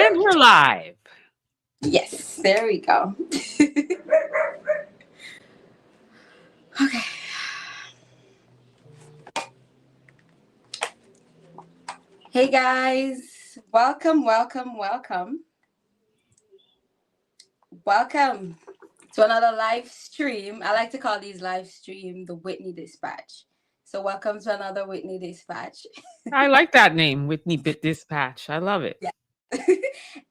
And we're live. Yes, there we go. Okay. Hey guys, welcome to another live stream. I like to call these live stream the Whitney Dispatch. So welcome to another Whitney Dispatch. I like that name, Whitney Bit Dispatch. I love it. Yeah.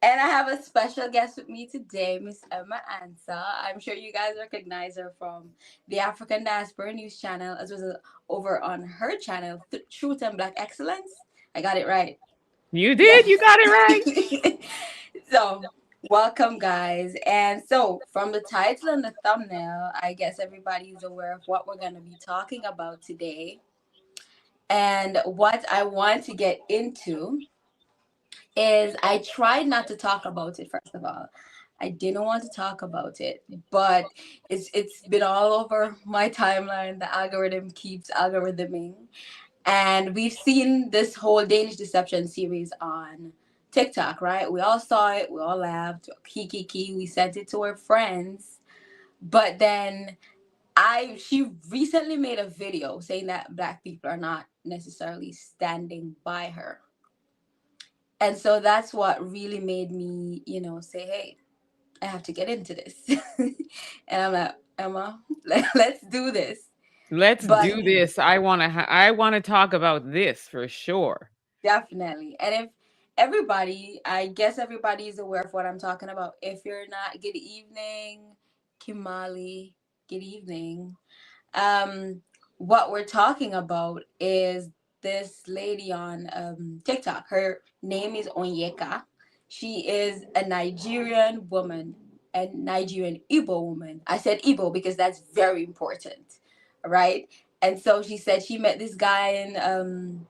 And I have a special guest with me today, Miss Emma Ansa. I'm sure you guys recognize her from the African Diaspora News channel, as well as over on her channel, Truth and Black Excellence. I got it right. You did. You got it right. Yeah. So, welcome, guys. And so, from the title and the thumbnail, I guess everybody's aware of what we're going to be talking about today. And what I want to get into is I tried not to talk about it, first of all. I didn't want to talk about it, but it's been all over my timeline. The algorithm keeps algorithming. And we've seen this whole Danish Deception series on TikTok, right? We all saw it, we all laughed, kiki, we sent it to our friends. But then she recently made a video saying that Black people are not necessarily standing by her. And so that's what really made me, say, hey, I have to get into this. And I'm like, Emma, let's do this. Let's But do this. I want to talk about this for sure. definitely. And if I guess everybody is aware of what I'm talking about. If you're not, good evening, Kimali, good evening. What we're talking about is this lady on TikTok. Her name is Onyeka. She is a Nigerian woman, a Nigerian Igbo woman. I said Igbo because that's very important, right? And so she said she met this guy in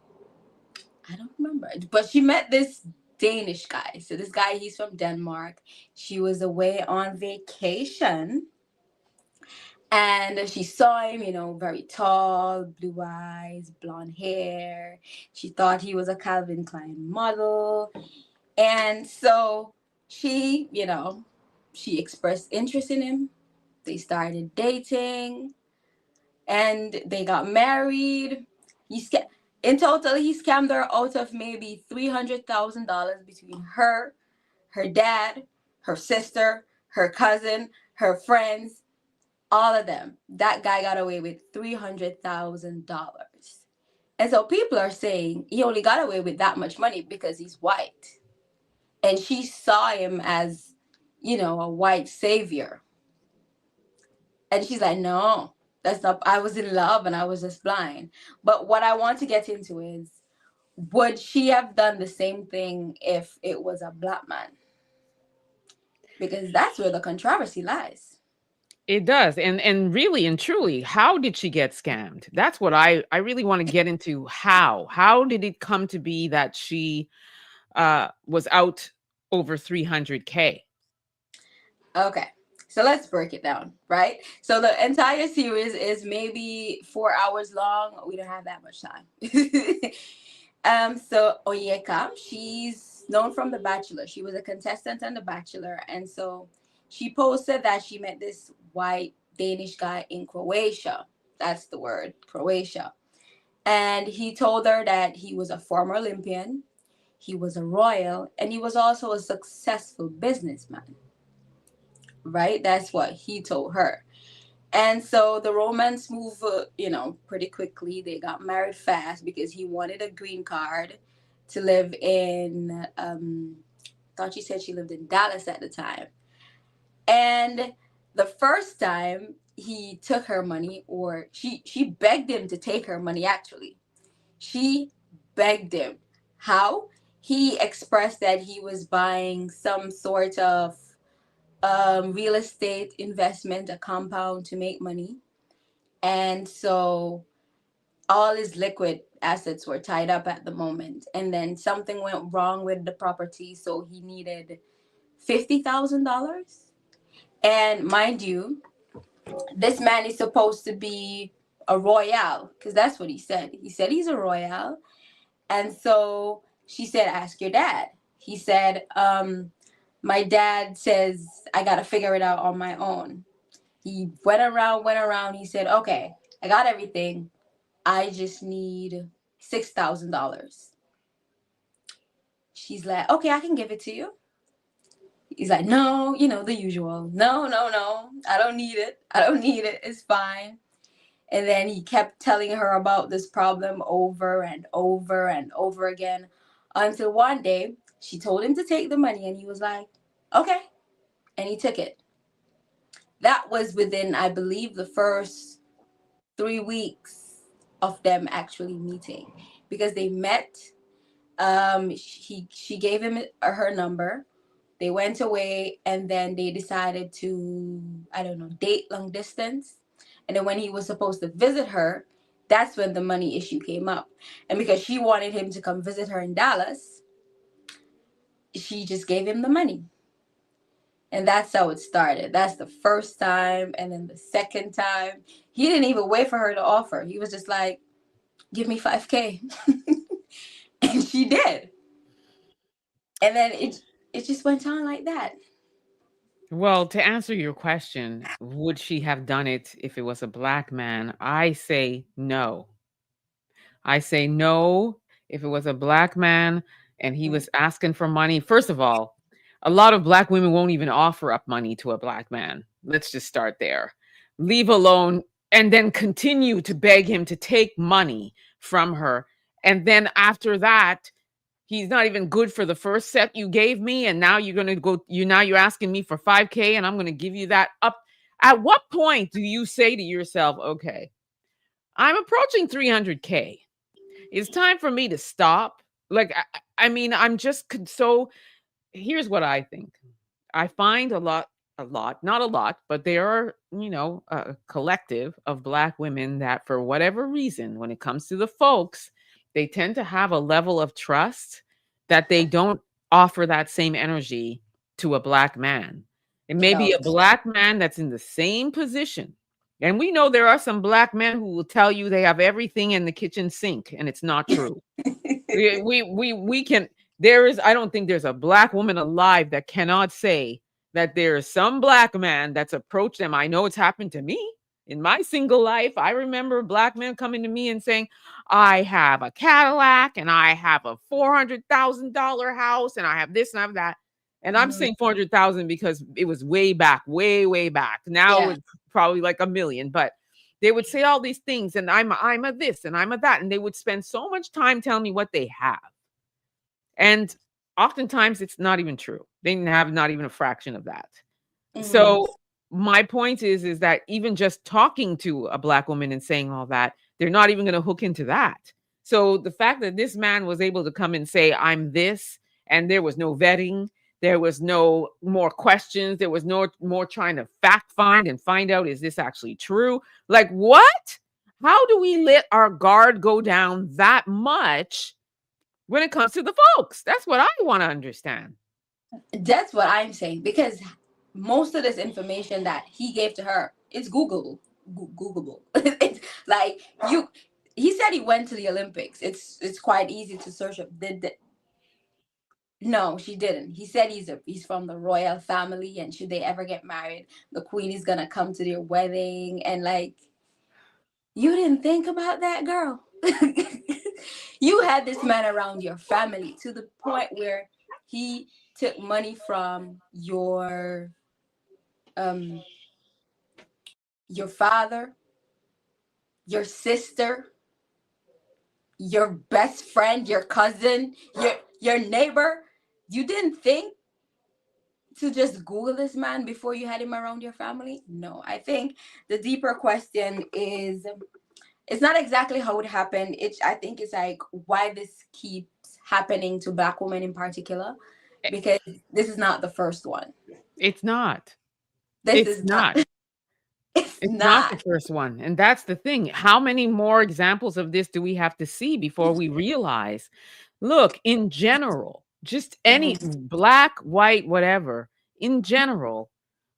I don't remember, but she met this Danish guy. So this guy, he's from Denmark. She was away on vacation and she saw him, very tall, blue eyes, blonde hair. She thought he was a Calvin Klein model. And so she expressed interest in him. They started dating and they got married. In total, he scammed her out of maybe $300,000 between her dad, her sister, her cousin, her friends, all of them. That guy got away with $300,000. And so people are saying he only got away with that much money because he's white. And she saw him as, a white savior. And she's like, no, that's not, I was in love and I was just blind. But what I want to get into is, would she have done the same thing if it was a Black man? Because that's where the controversy lies. It does. And really and truly, how did she get scammed? That's what I really want to get into. How did it come to be that she was out over 300K? Okay. So let's break it down, right? So the entire series is maybe 4 hours long. We don't have that much time. So Onyeka, she's known from The Bachelor. She was a contestant on The Bachelor. And so she posted that she met this white Danish guy in Croatia. That's the word, Croatia. And he told her that he was a former Olympian, he was a royal, and he was also a successful businessman. Right? That's what he told her. And so the romance moved, pretty quickly. They got married fast because he wanted a green card to live in, thought she said she lived in Dallas at the time. And the first time he took her money, or she begged him to take her money, actually. She begged him. How? He expressed that he was buying some sort of real estate investment, a compound to make money. And so all his liquid assets were tied up at the moment. And then something went wrong with the property. So he needed $50,000. And mind you, this man is supposed to be a royale, because that's what he said. He said he's a royale. And so she said, ask your dad. He said, my dad says I got to figure it out on my own. He went around. He said, okay, I got everything. I just need $6,000. She's like, okay, I can give it to you. He's like, no, the usual. No, no, no. I don't need it. I don't need it. It's fine. And then he kept telling her about this problem over and over and over again until one day she told him to take the money and he was like, okay. And he took it. That was within, I believe, the first 3 weeks of them actually meeting because they met. She gave him her number. They went away and then they decided to, I don't know, date long distance. And then when he was supposed to visit her, that's when the money issue came up. And because she wanted him to come visit her in Dallas, she just gave him the money. And that's how it started. That's the first time. And then the second time, he didn't even wait for her to offer. He was just like, give me 5K. And she did. And then it just went on like that. Well, to answer your question, would she have done it if it was a black man? I say no. I say no. If it was a black man and he was asking for money, first of all, a lot of black women won't even offer up money to a black man. Let's just start there. Leave alone and then continue to beg him to take money from her. And then after that, he's not even good for the first set you gave me. And now you're going to go, you're asking me for 5K and I'm going to give you that up. At what point do you say to yourself, okay, I'm approaching 300K. It's time for me to stop. Like, I mean, I'm just so. Here's what I think. I find not a lot, but there are, a collective of black women that, for whatever reason, when it comes to the folks, they tend to have a level of trust that they don't offer that same energy to a black man. It may be No. a black man that's in the same position. And we know there are some black men who will tell you they have everything in the kitchen sink, and it's not true. We can, I don't think there's a black woman alive that cannot say that there is some black man that's approached them. I know it's happened to me in my single life. I remember black men coming to me and saying, I have a Cadillac and I have a $400,000 house and I have this and I have that. And I'm saying 400,000 because it was way back, way, way back. Now it's probably like 1 million, but they would say all these things and I'm a this and I'm a that. And they would spend so much time telling me what they have. And oftentimes it's not even true. They have not even a fraction of that. So my point is that even just talking to a black woman and saying all that, they're not even going to hook into that. So the fact that this man was able to come and say, I'm this, and there was no vetting, there was no more questions, there was no more trying to fact find and find out, is this actually true? Like, what? How do we let our guard go down that much when it comes to the folks? That's what I want to understand. That's what I'm saying, because most of this information that he gave to her is Googleable. It's like he said he went to the Olympics. It's quite easy to search up. No, she didn't. He said he's from the royal family, and should they ever get married, the queen is gonna come to their wedding. And like, you didn't think about that, girl. You had this man around your family to the point where he took money from your father, your sister, your best friend, your cousin, your neighbor. You didn't think to just Google this man before you had him around your family? No, I think the deeper question is, it's not exactly how it happened. I think it's like why this keeps happening to black women in particular, because this is not the first one. It's not. This It's is not. It's It's not the not. first one. And that's the thing. How many more examples of this do we have to see before we realize, look, in general, just any black, white, whatever, in general,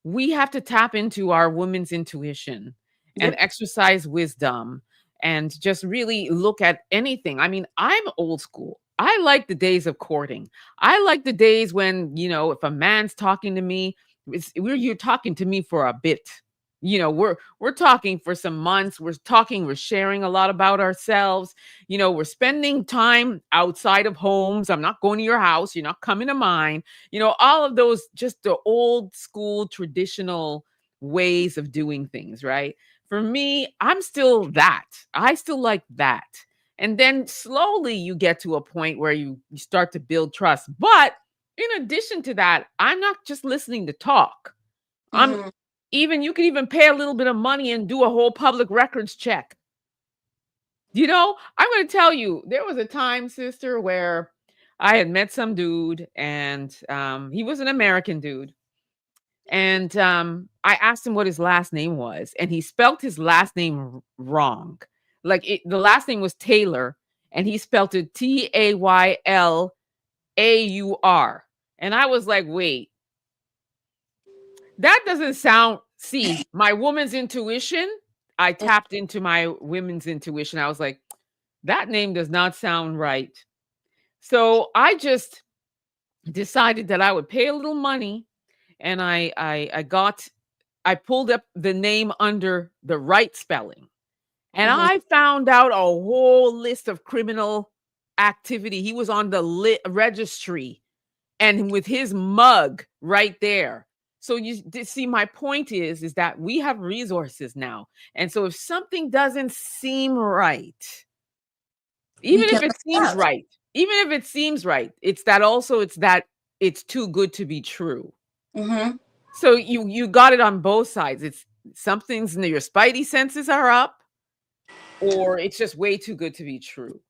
we have to tap into our women's intuition and Yep. exercise wisdom and just really look at anything. I mean, I'm old school. I like the days of courting. I like the days when, if a man's talking to me, you're talking to me for a bit. We're talking for some months. We're sharing a lot about ourselves. We're spending time outside of homes. I'm not going to your house. You're not coming to mine. All of those, just the old school traditional ways of doing things, right? For me, I'm still that. I still like that. And then slowly you get to a point where you start to build trust. But in addition to that, I'm not just listening to talk. I'm Mm-hmm. even You could even pay a little bit of money and do a whole public records check. I'm going to tell you, there was a time, sister, where I had met some dude, and he was an American dude. And I asked him what his last name was, and he spelt his last name wrong. The last name was Taylor, and he spelt it Taylaur. And I was like, wait, that doesn't sound. See, my woman's intuition, I tapped into my women's intuition. I was like, that name does not sound right. So I just decided that I would pay a little money, and I pulled up the name under the right spelling, and Mm-hmm. I found out a whole list of criminal activity. He was on the registry, and with his mug right there. So see, my point is that we have resources now. And so if something doesn't seem right, We even can if it find seems out. right, even if it seems right, it's that it's too good to be true. Mm-hmm. So you got it on both sides. It's something's your spidey senses are up, or it's just way too good to be true.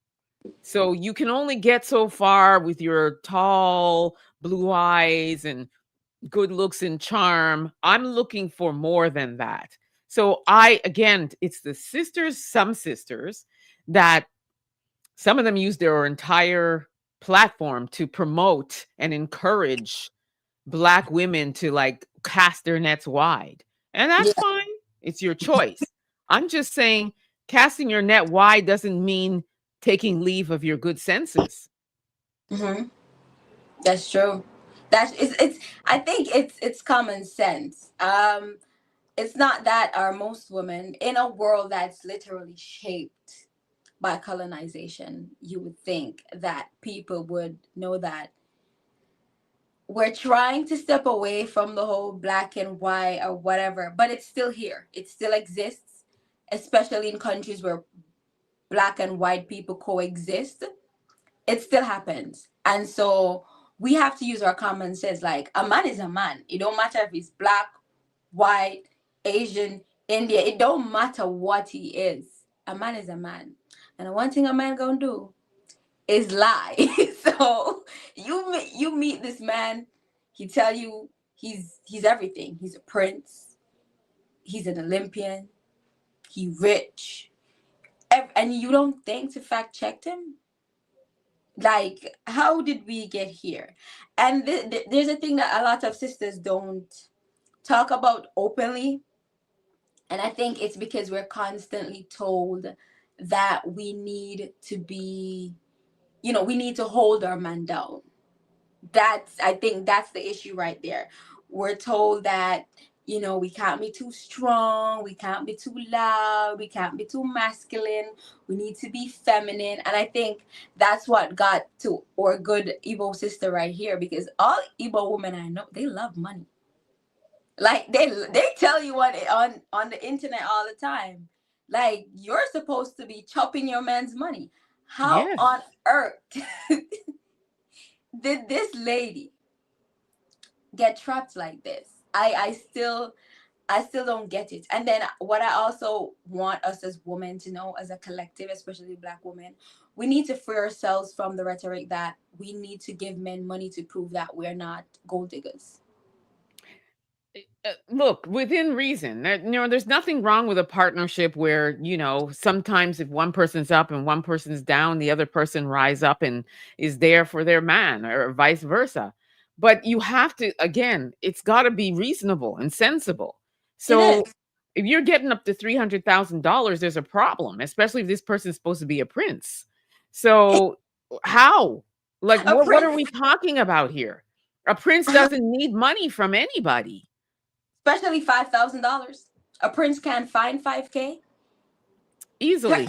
So you can only get so far with your tall blue eyes and good looks and charm. I'm looking for more than that. So again, it's the sisters, some sisters, that some of them use their entire platform to promote and encourage Black women to like cast their nets wide. And that's Yeah. fine. It's your choice. I'm just saying casting your net wide doesn't mean taking leave of your good senses. Mm-hmm. That's true. It's I think it's common sense. It's not that our most women in a world that's literally shaped by colonization, you would think that people would know that we're trying to step away from the whole black and white or whatever, but it's still here. It still exists, especially in countries where black and white people coexist. It still happens. And so we have to use our common sense. Like, a man is a man. It don't matter if he's black, white, Asian, India. It don't matter what he is. A man is a man. And the one thing a man gonna do is lie. So you meet this man, he tell you he's everything. He's a prince, he's an Olympian, he rich, and you don't think to fact check him. Like, how did we get here? And there's a thing that a lot of sisters don't talk about openly, and I think it's because we're constantly told that we need to be, we need to hold our man down. I think that's the issue right there. We're told that, we can't be too strong, we can't be too loud, we can't be too masculine, we need to be feminine. And I think that's what got to our good Igbo sister right here, because all Igbo women I know, they love money. Like, they tell you what on the internet all the time. Like, you're supposed to be chopping your man's money. How Yes. on earth did this lady get trapped like this? I still don't get it. And then what I also want us as women to know, as a collective, especially Black women, we need to free ourselves from the rhetoric that we need to give men money to prove that we're not gold diggers. Look, within reason. There's nothing wrong with a partnership where, sometimes if one person's up and one person's down, the other person rise up and is there for their man, or vice versa. But you have to, again, it's got to be reasonable and sensible. It So is. if you're getting up to $300,000, there's a problem, especially if this person's supposed to be a prince. So How? Like, A what are prince, we talking about here? A prince doesn't need money from anybody. especially $5,000. A prince can't find 5K. Easily.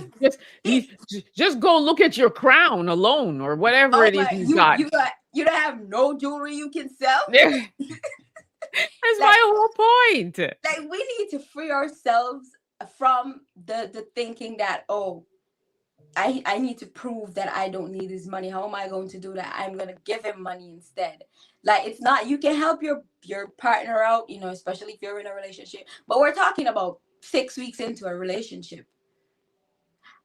Just go look at your crown alone or whatever Oh it is my, he's got. you don't have no jewelry you can sell. That's Like, my whole point. like we need to free ourselves from the thinking that, oh, I need to prove that I don't need his money. How am I going to do that? I'm gonna give him money instead. Like, it's not, you can help your partner out, especially if you're in a relationship. But we're talking about 6 weeks into a relationship.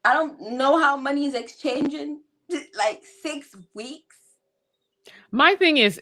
I don't know how money is exchanging like 6 weeks. My thing is,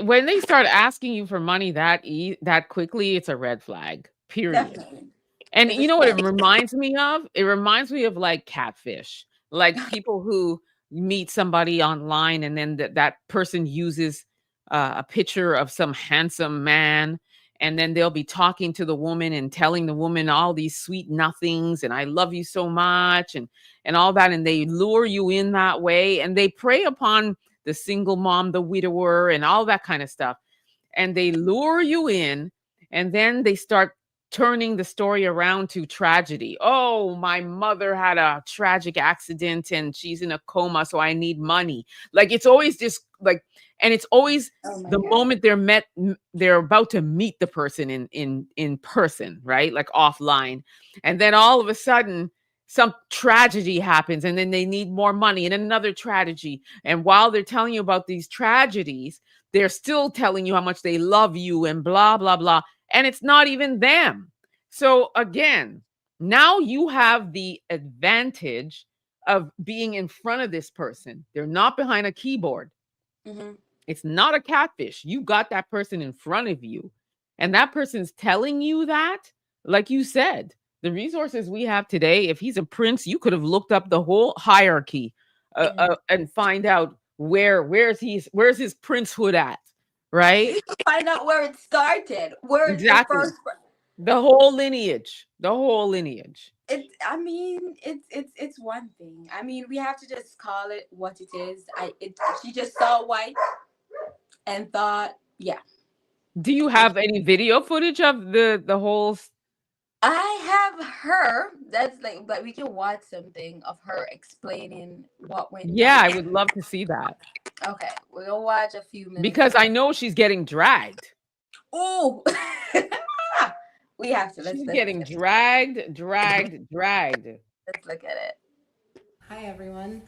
when they start asking you for money that quickly, it's a red flag. Period. Definitely. And It's a you know what it start. reminds me of? It reminds me of like catfish, like people who meet somebody online and then that person uses a picture of some handsome man. And then they'll be talking to the woman and telling the woman all these sweet nothings and I love you so much and all that. And they lure you in that way and they prey upon the single mom, the widower, and all that kind of stuff. And they lure you in and then they start turning the story around to tragedy. Oh, my mother had a tragic accident and she's in a coma, so I need money. Like it's always just like, and it's always Oh my the god. moment they're about to meet the person in person, right? Like offline. And then all of a sudden some tragedy happens and then they need more money and another tragedy. And while they're telling you about these tragedies, they're still telling you how much they love you and blah blah blah, and it's not even them. So again, now you have the advantage of being in front of this person. They're not behind a keyboard. Mm-hmm. It's not a catfish. You got that person in front of you. And that person's telling you that, like you said, the resources we have today, if he's a prince, you could have looked up the whole hierarchy Mm-hmm. and find out where's his princehood at, right? Find out where it started, where the Exactly. first. The whole lineage. The whole lineage. I mean, it's one thing. I mean, we have to just call it what it is. She just saw white and thought, yeah. Do you And have any video footage of the whole I have her. That's like we can watch something of her explaining what went Yeah, down. I would love to see that Okay, we'll watch a few minutes because of I it. know she's getting dragged. Oh, we have to She's let's getting dragged, dragged, dragged. let's look at it. Hi, everyone.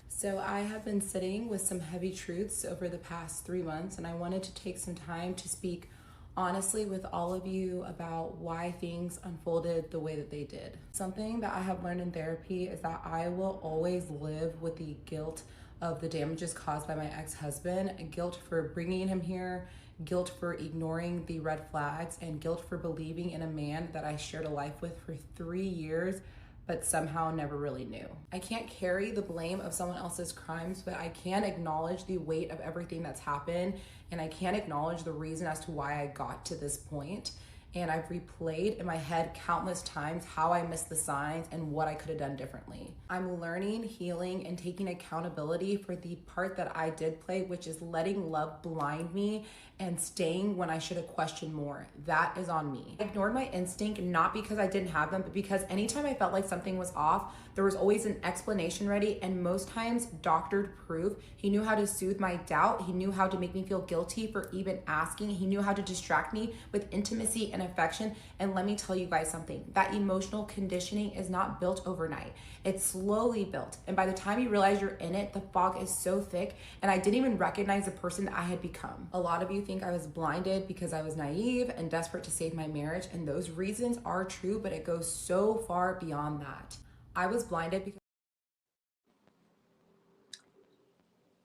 So, I have been sitting with some heavy truths over the past 3 months, and I wanted to take some time to speak honestly with all of you about why things unfolded the way that they did. Something that I have learned in therapy is that I will always live with the guilt of the damages caused by my ex-husband, guilt for bringing him here, guilt for ignoring the red flags, and guilt for believing in a man that I shared a life with for 3 years but somehow never really knew. I can't carry the blame of someone else's crimes, but I can acknowledge the weight of everything that's happened, and I can acknowledge the reason as to why I got to this point. And I've replayed in my head countless times how I missed the signs and what I could have done differently. I'm learning, healing, and taking accountability for the part that I did play, which is letting love blind me and staying when I should have questioned more. That is on me. I ignored my instinct, not because I didn't have them, but because anytime I felt like something was off, there was always an explanation ready, and most times doctored proof. He knew how to soothe my doubt. He knew how to make me feel guilty for even asking. He knew how to distract me with intimacy and affection. And let me tell you guys something, that emotional conditioning is not built overnight. It's slowly built. And by the time you realize you're in it, the fog is so thick, and I didn't even recognize the person that I had become. A lot of you think I was blinded because I was naive and desperate to save my marriage, and those reasons are true, but it goes so far beyond that. I was blinded because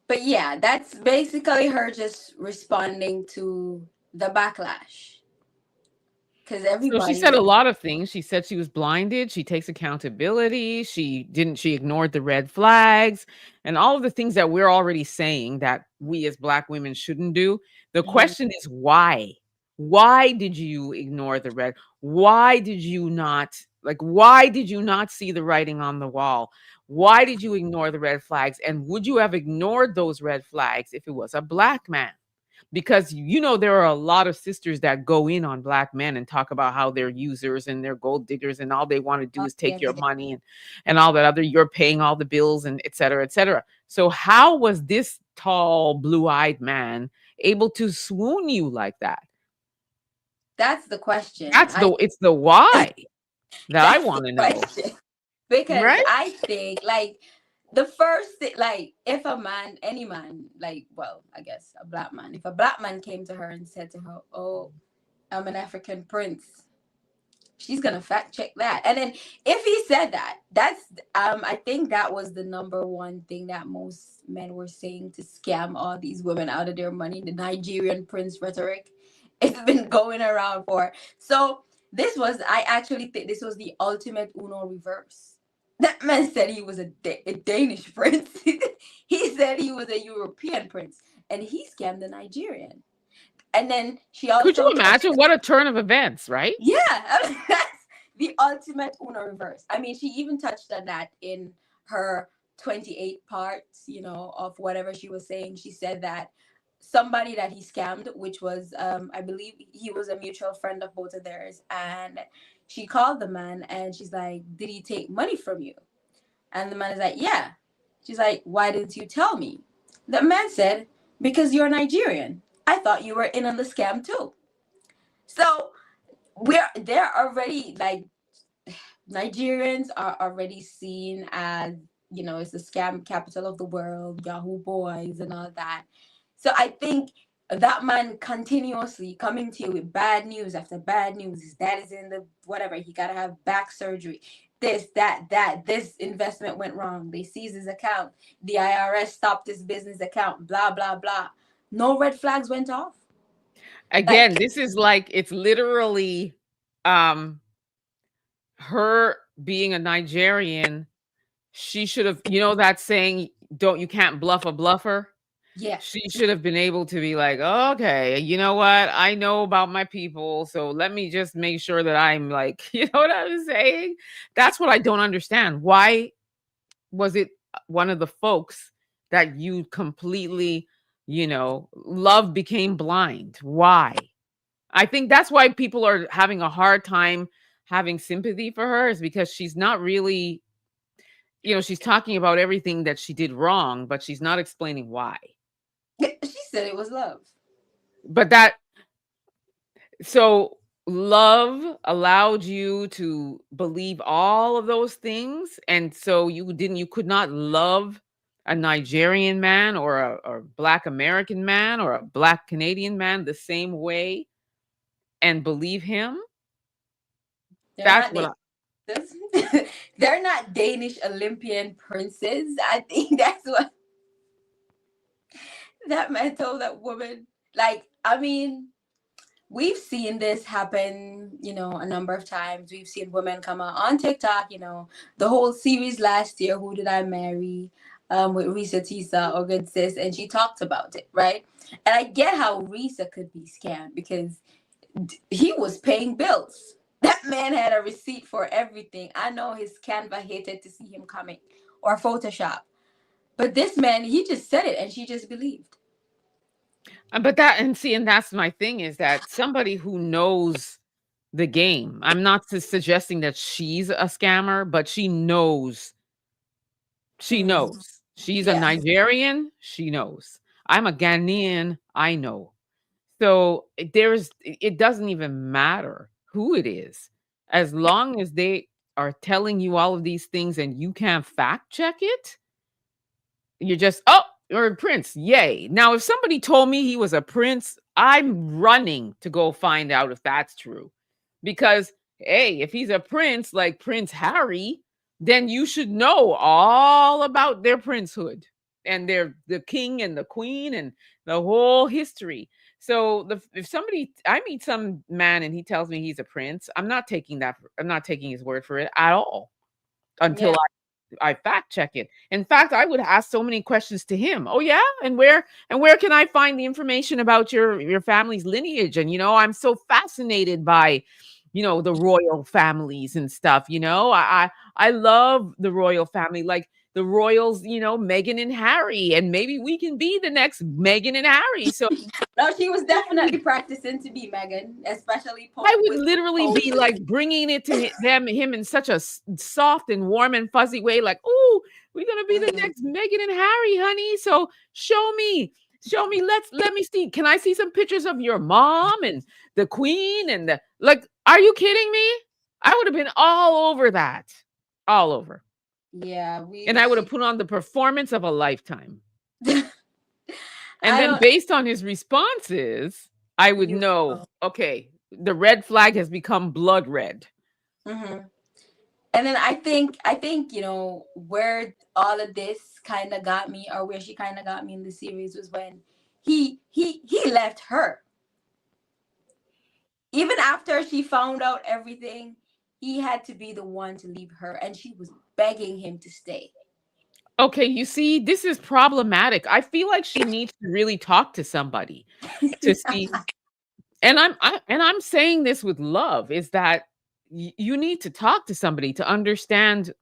But yeah, that's basically her just responding to the backlash. Because So she everybody said a was. lot of things. She said she was blinded. She takes accountability. She ignored the red flags and all of the things that we're already saying that we as Black women shouldn't do. The Mhm. question is why? Why did you ignore the red? Why did you not see the writing on the wall? Why did you ignore the red flags? And would you have ignored those red flags if it was a black man? Because there are a lot of sisters that go in on black men and talk about how they're users and they're gold diggers and all they want to do Oh, is take yes, your yes. money and all that other, you're paying all the bills and et cetera, et cetera. So how was this tall, blue-eyed man able to swoon you like that? That's the question. It's the why that I That's the want to know, question. Because right? I think like the first thing, like if a man, any man, like, well, I guess a black man, if a black man came to her and said to her, "Oh, I'm an African prince," she's gonna fact check that. And then if he said that, that's I think that was the number one thing that most men were saying to scam all these women out of their money. The Nigerian prince rhetoric, it's been going around for. So this was, I actually think this was the ultimate Uno reverse. That man said he was a Danish prince. He said he was a European prince, and he scammed the Nigerian. And then she Could you also touched. imagine what a turn of events, right? Yeah, that's the ultimate Uno reverse. I mean, she even touched on that in her 28 parts, of whatever she was saying. She said that somebody that he scammed, which was, I believe he was a mutual friend of both of theirs, and she called the man and she's like, "Did he take money from you?" And the man is like, "Yeah." She's like, "Why didn't you tell me?" The man said, "Because you're Nigerian. I thought you were in on the scam too." So they're already like, Nigerians are already seen as, it's the scam capital of the world, Yahoo boys and all that. So I think that man continuously coming to you with bad news after bad news. His dad is in the whatever, he gotta have back surgery. This, that, this investment went wrong. They seized his account. The IRS stopped his business account, blah, blah, blah. No red flags went off. Again, Like, this is like, it's literally um her being a Nigerian. She should have, that saying, you can't bluff a bluffer. yeah. She should have been able to be like, okay, you know what? I know about my people. So let me just make sure that I'm like, you know what I'm saying? That's what I don't understand. Why was it one of the folks that you completely, love became blind? Why? I think that's why people are having a hard time having sympathy for her, is because she's not really, she's talking about everything that she did wrong, but she's not explaining why. She said it was love. But so love allowed you to believe all of those things. And so you could not love a Nigerian man or a Black American man or a Black Canadian man the same way and believe him. They're That's not what they're not Danish Olympian princes. I think that's what that man told that woman. Like, I mean, we've seen this happen, a number of times. We've seen women come out on TikTok, the whole series last year, Who Did I Marry? With Risa Tisa or Good Sis, and she talked about it, right? And I get how Risa could be scammed because he was paying bills. That man had a receipt for everything. I know his Canva hated to see him coming, or Photoshop. But this man, he just said it and she just believed. but and that's my thing, is that somebody who knows the game. I'm not suggesting that she's a scammer, but she knows. She Mm, knows. She's a yes. Nigerian. She knows. I'm a Ghanaian. I know. So it doesn't even matter who it is, as long as they are telling you all of these things and you can't fact check it. You're just, oh, you're a prince. Yay. Now, if somebody told me he was a prince, I'm running to go find out if that's true. Because, hey, if he's a prince like Prince Harry, then you should know all about their princehood and the king and the queen and the whole history. So if I meet some man and he tells me he's a prince, I'm not taking his word for it at all until Yeah. I fact check it. In fact, I would ask so many questions to him. Oh yeah, and where can I find the information about your family's lineage? And I'm so fascinated by the royal families and stuff. I love the royal family, like the royals, Meghan and Harry, and maybe we can be the next Meghan and Harry. So No, she was definitely practicing to be Megan, especially I would with literally be poses. like bringing it to him in such a soft and warm and fuzzy way, like, "Oh, we're gonna be the Mhm. next Meghan and Harry, honey. So show me. Let me see. Can I see some pictures of your mom and the Queen and the like? Are you kidding me? I would have been all over that, all over, Yeah, and I would have put on the performance of a lifetime. And I then don't. based on his responses, I would You. know, okay, the red flag has become blood red. Mhm. And then I think where all of this kind of got me, or where she kind of got me in the series, was when he left her. Even after she found out everything, he had to be the one to leave her, and she was begging him to stay. Okay, you see, this is problematic. I feel like she needs to really talk to somebody to see. And I'm saying this with love, is that you need to talk to somebody to understand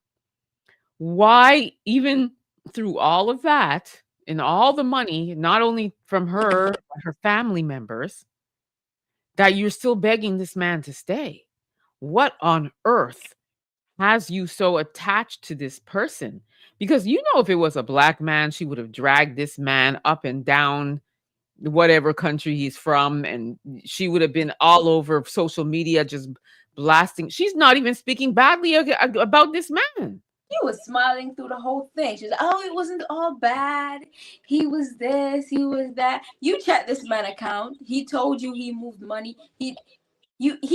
why, even through all of that and all the money, not only from her, but her family members, that you're still begging this man to stay. What on earth has you so attached to this person? Because if it was a black man, she would have dragged this man up and down whatever country he's from, and she would have been all over social media just blasting. She's not even speaking badly about this man. He was smiling through the whole thing. She was like, "Oh, it wasn't all bad. He was this, he was that." You check this man account. He told you he moved money. He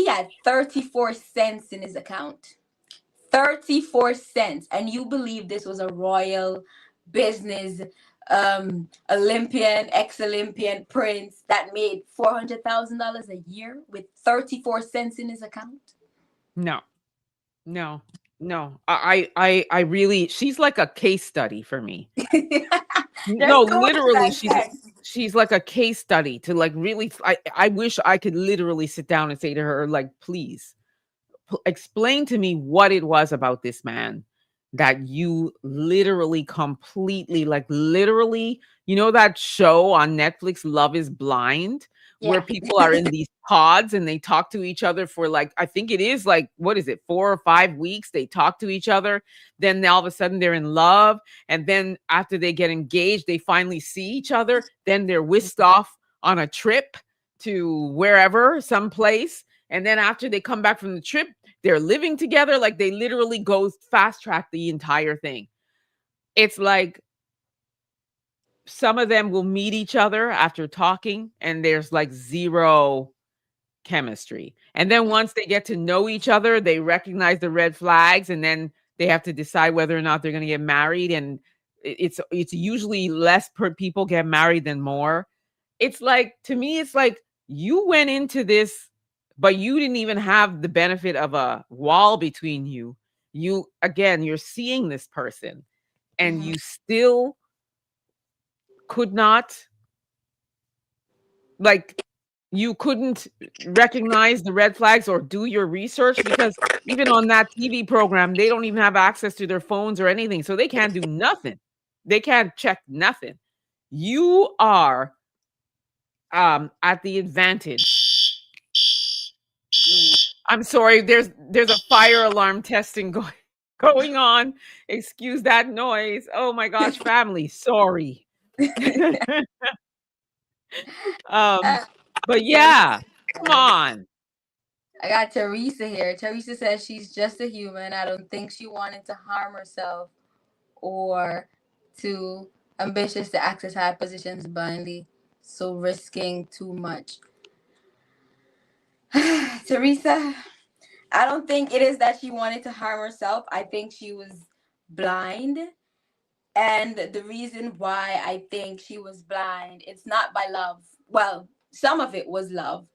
had 34 cents in his account. 34 cents. And you believe this was a royal business Olympian, ex-Olympian prince that made $400,000 a year with 34 cents in his account? No, no, no. I really, she's like a case study for me. There's No, too much to literally, dissect. she's like a case study to like really. I wish I could literally sit down and say to her, like, please explain to me what it was about this man that you literally completely, like, literally, that show on Netflix, Love is Blind, where Yeah. people are in these pods and they talk to each other for, like, I think it is like, what is it, 4 or 5 weeks? They talk to each other. Then all of a sudden they're in love. And then after they get engaged, they finally see each other. Then they're whisked off on a trip to wherever, someplace. And then after they come back from the trip, they're living together. Like, they literally go fast track the entire thing. It's like some of them will meet each other after talking and there's like zero chemistry. And then once they get to know each other, they recognize the red flags, and then they have to decide whether or not they're going to get married. And it's usually less per people get married than more. It's like, to me, it's like you went into this, but you didn't even have the benefit of a wall between you. You're seeing this person, and Mhm. you still could not, like, you couldn't recognize the red flags or do your research, because even on that TV program, they don't even have access to their phones or anything. So they can't do nothing. They can't check nothing. You are at the advantage. I'm sorry, there's a fire alarm testing going on. Excuse that noise. Oh my gosh, family, sorry. um, Uh, but Teresa yeah, come on. I got Teresa here. Teresa says she's just a human. I don't think she wanted to harm herself or too ambitious to access high positions blindly, so risking too much. Teresa, I don't think it is that she wanted to harm herself. I think she was blind. And the reason why I think she was blind, it's not by love. Well, some of it was love,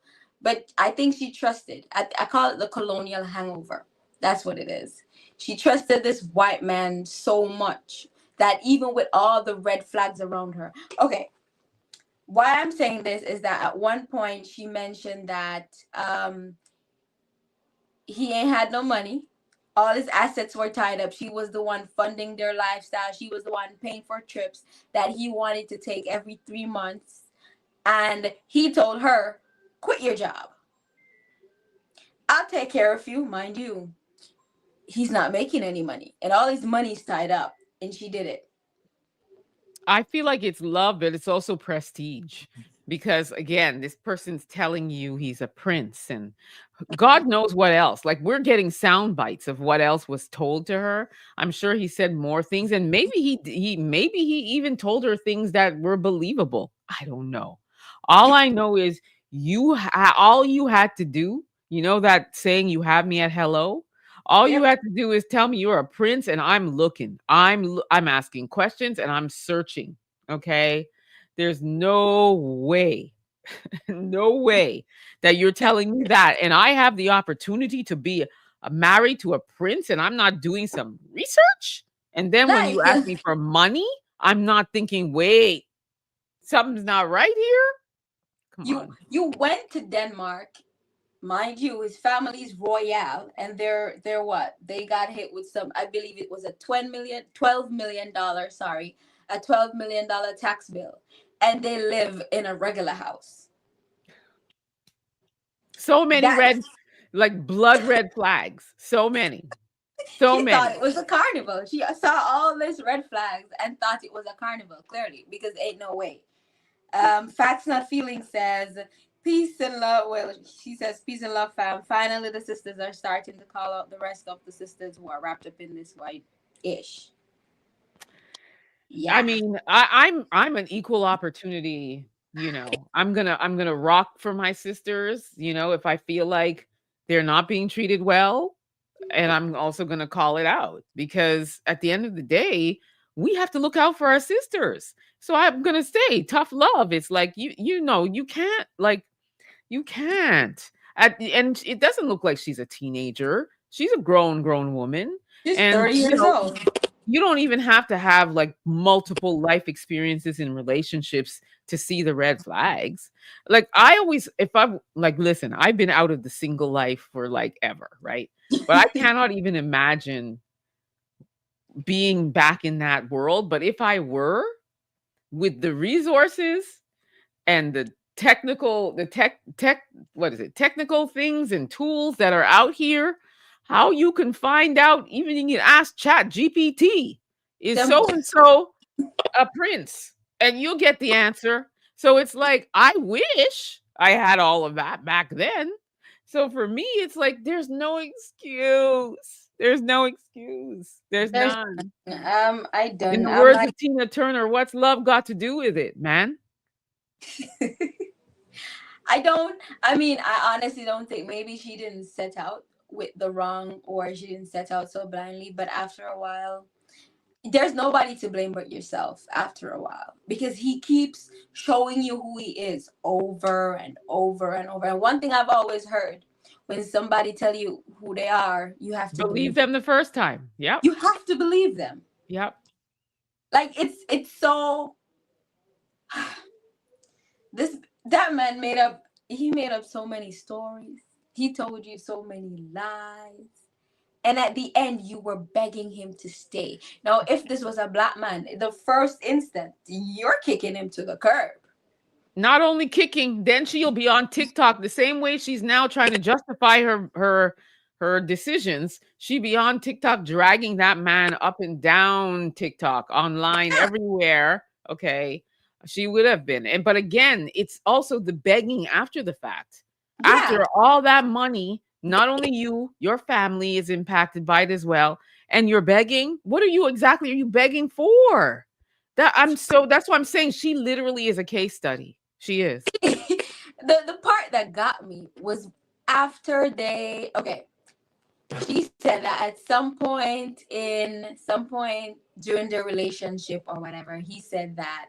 but I think she trusted. I call it the colonial hangover. That's what it is. She trusted this white man so much that even with all the red flags around her. Okay, why I'm saying this is that at one point she mentioned that He ain't had no money. All his assets were tied up. She was the one funding their lifestyle. She was the one paying for trips that he wanted to take every 3 months. And he told her, quit your job. I'll take care of you. Mind you, he's not making any money. And all his money's tied up. And she did it. I feel like it's love, but it's also prestige because again, this person's telling you he's a prince and God knows what else. Like we're getting sound bites of what else was told to her. I'm sure he said more things and maybe he even told her things that were believable. I don't know. All I know is all you had to do, you know that saying you have me at hello? All you Yep. have to do is tell me you're a prince and I'm looking. I'm asking questions and I'm searching. Okay? There's no way no way that you're telling me that. And I have the opportunity to be married to a prince and I'm not doing some research. And then when Like, you ask me for money, I'm not thinking, wait, something's not right here. Come on. you went to Denmark. Mind you, his family's royal, and they're what? They got hit with some, I believe it was a $12 million, sorry, a $12 million tax bill. And they live in a regular house. So many That's like blood red flags. So many. So She thought many. it was a carnival. She saw all this red flags and thought it was a carnival, clearly, because ain't no way. Facts Not Feelings says, peace and love. Well, she says, peace and love, fam. Finally, the sisters are starting to call out the rest of the sisters who are wrapped up in this white ish. I Yeah. mean, I'm an equal opportunity, I'm gonna rock for my sisters, if I feel like they're not being treated well, and I'm also gonna call it out because at the end of the day, we have to look out for our sisters. So I'm gonna say tough love. It's like you can't you can't. And it doesn't look like she's a teenager. She's a grown woman. She's And 30 years old. you don't even have to have like multiple life experiences in relationships to see the red flags. Like I always, if I'm like, listen, I've been out of the single life for like ever, right? But I cannot even imagine being back in that world. But if I were, with the resources and the tech what is it, technical things and tools that are out here, how you can find out, even you can ask Chat GPT, is so Simple. and so a prince, and you'll get the answer. So it's like I wish I had all of that back then. So for me it's like there's no excuse, there's There's none. I In don't the I'm words not of Tina Turner, what's love got to do with it, man? I don't I mean, I honestly don't think, maybe she didn't set out with the wrong, or she didn't set out so blindly, but after a while, there's nobody to blame but yourself after a while, because he keeps showing you who he is over and over and over. And one thing I've always heard, when somebody tell you who they are, you have to Believe believe. them the first time. Yep. You have to believe them. Yep. Like, it's so this that man made up, he made up so many stories. He told you so many lies. And at the end, you were begging him to stay. Now, if this was a black man, the first instant, you're kicking him to the curb. Not only kicking, then she'll be on TikTok the same way she's now trying to justify her decisions. She be on TikTok dragging that man up and down TikTok, online, everywhere. Okay. She would have been. And but again, it's also the begging after the fact. Yeah, After all that money, not only you, your family is impacted by it as well. And you're begging. What are you begging for? That's what I'm saying. She literally is a case study. She is. the part that got me was after they, okay, she said that at some point during their relationship or whatever, he said that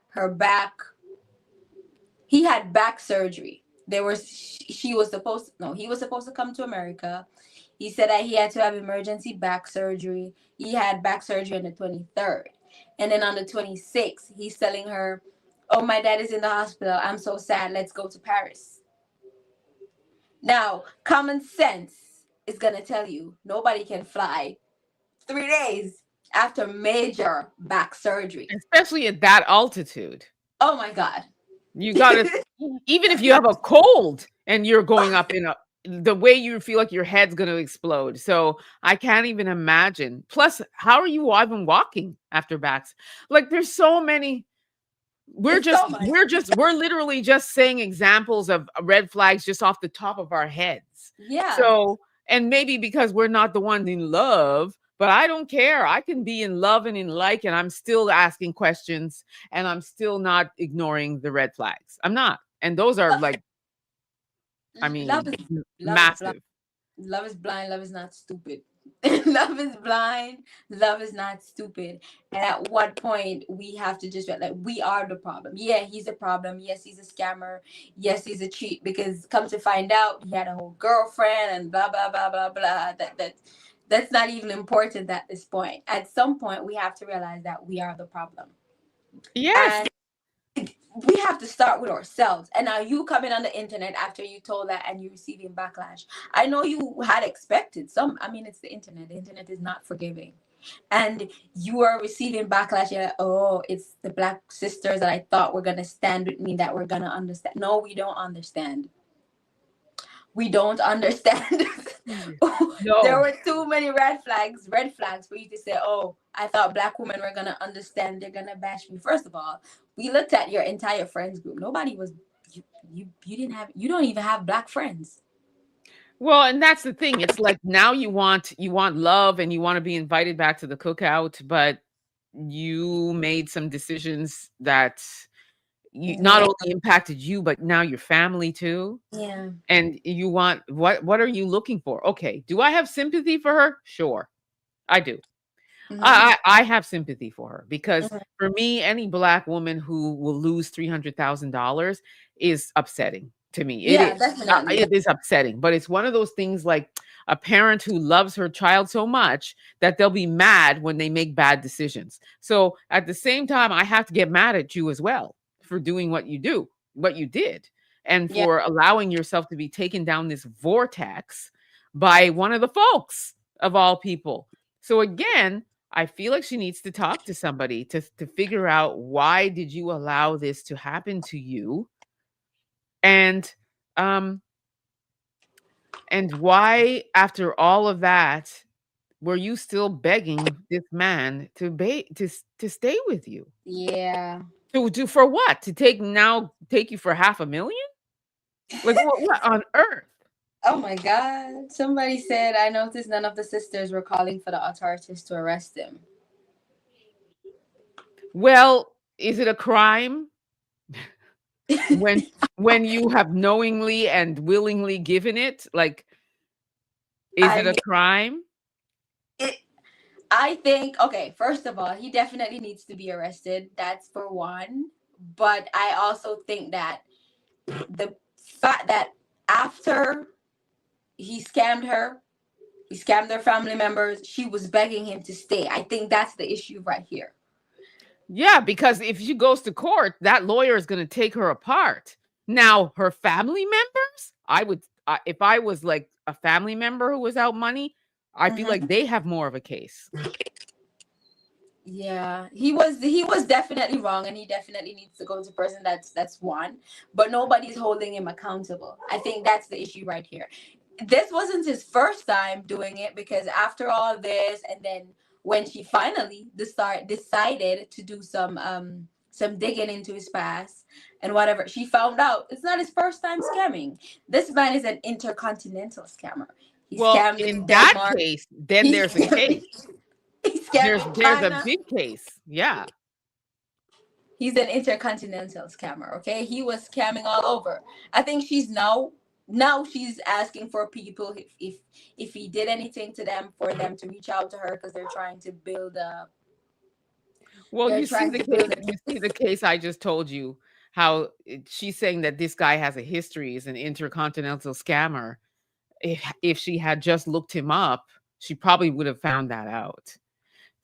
her back, he had back surgery. There was she was supposed no he was supposed to come to America. He said that he had to have emergency back surgery. He had back surgery on the 23rd, and then on the 26th he's telling her, oh, my dad is in the hospital, I'm so sad, let's go to Paris. Now, common sense is gonna tell you nobody can fly 3 days after major back surgery. Especially at that altitude. Oh my God. You gotta, even if you have a cold and you're going up in a, the way you feel like your head's gonna explode. So I can't even imagine. Plus, how are you even walking after backs? Like there's so many. It's so much. We're literally just saying examples of red flags just off the top of our heads. Yeah. So, and maybe because we're not the ones in love, but I don't care. I can be in love and in like, and I'm still asking questions and I'm still not ignoring the red flags. I'm not. And those are like, I mean, Love is blind. massive. Love is blind. Love is not stupid. Love is blind. Love is not stupid. And at what point we have to just be like, we are the problem. Yeah, he's a problem. Yes, he's a scammer. Yes, he's a cheat. Because come to find out, he had a whole girlfriend and blah blah blah blah blah. That's not even important at this point. At some point, we have to realize that we are the problem. Yes. And we have to start with ourselves. And now you coming on the internet after you told that and you receiving backlash. I know you had expected some. I mean, it's the internet. The internet is not forgiving. And you are receiving backlash. You're like, oh, it's the Black sisters that I thought were going to stand with me, that we're going to understand. No, we don't understand. We don't understand. No. There were too many red flags for you to say, oh, I thought Black women were going to understand. They're going to bash me. First of all, we looked at your entire friends group. Nobody was, you don't even have Black friends. Well, and that's the thing. It's like now you want love and you want to be invited back to the cookout, but you made some decisions that not only impacted you, but now your family too. Yeah. And you want, what are you looking for? Okay. Do I have sympathy for her? Sure. I do. Mhm. I have sympathy for her because for me, any Black woman who will lose $300,000 is upsetting to me. Yeah, It is. definitely. It is upsetting, but it's one of those things like a parent who loves her child so much that they'll be mad when they make bad decisions. So at the same time, I have to get mad at you as well for doing what you did, and Yeah. for allowing yourself to be taken down this vortex by one of the folks of all people. So again, I feel like she needs to talk to somebody to figure out, why did you allow this to happen to you? And why, after all of that, were you still begging this man to stay with you? Yeah. To for what? To take you for $500,000? Like what on earth? Oh my God. Somebody said, I noticed none of the sisters were calling for the authorities to arrest him. Well, is it a crime when you have knowingly and willingly given it? Like, is it a crime? I think, okay, first of all, he definitely needs to be arrested. That's for one. But I also think that the fact that after he scammed her, he scammed their family members, she was begging him to stay. I think that's the issue right here. Yeah, because if she goes to court, that lawyer is going to take her apart. Now, her family members, if I was like a family member who was out money, I feel like they have more of a case. Yeah, he was definitely wrong, and he definitely needs to go to prison. That's one, but nobody's holding him accountable. I think that's the issue right here. This wasn't his first time doing it, because after all this, and then when she finally decided to do some digging into his past and whatever, she found out it's not his first time scamming. This man is an intercontinental scammer. He scammed in that case, then there's a case. There's a big case. Yeah. He's an intercontinental scammer. Okay. He was scamming all over. I think she's now she's asking for people, if he did anything to them, for them to reach out to her, because they're trying to build a. Well, you see the case I just told you, how she's saying that this guy has a history as an intercontinental scammer. If she had just looked him up, she probably would have found that out.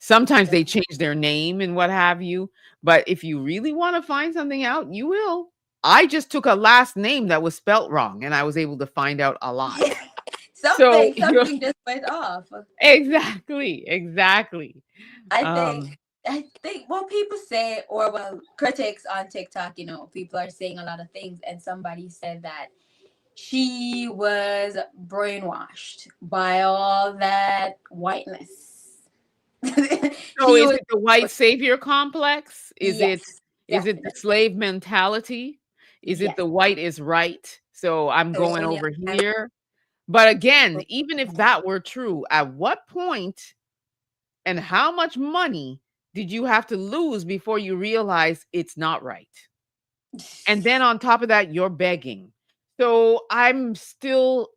Sometimes they change their name and what have you, but if you really want to find something out, you will. I just took a last name that was spelt wrong, and I was able to find out a lot. So you're something just went off. exactly. I think Um, I think what people say, or well, critics on TikTok, people are saying a lot of things, and somebody said that she was brainwashed by all that whiteness. so She is was, it the white savior complex? yes, Is it the definitely, slave mentality? Is it yes. the white is right? So I'm So going in your over hand, here. But again, even if that were true, at what point and how much money did you have to lose before you realize it's not right? And then on top of that, you're begging. So I'm still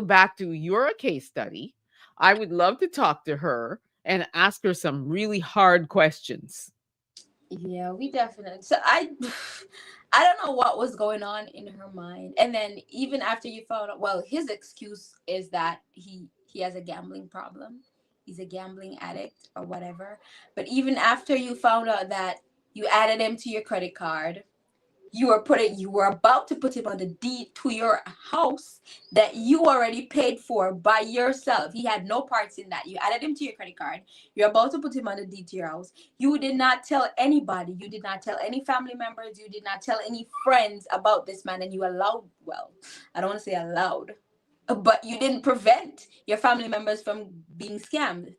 back to you're a case study. I would love to talk to her and ask her some really hard questions. yeah, we definitely. So I don't know what was going on in her mind. And then even after you found out, well, his excuse is that he has a gambling problem. He's a gambling addict or whatever. But even after you found out that you added him to your credit card, you were about to put him on the deed to your house that you already paid for by yourself. He had no parts in that. You added him to your credit card. You're about to put him on the deed to your house. You did not tell anybody. You did not tell any family members. You did not tell any friends about this man, and you allowed, well, I don't want to say allowed, but you didn't prevent your family members from being scammed.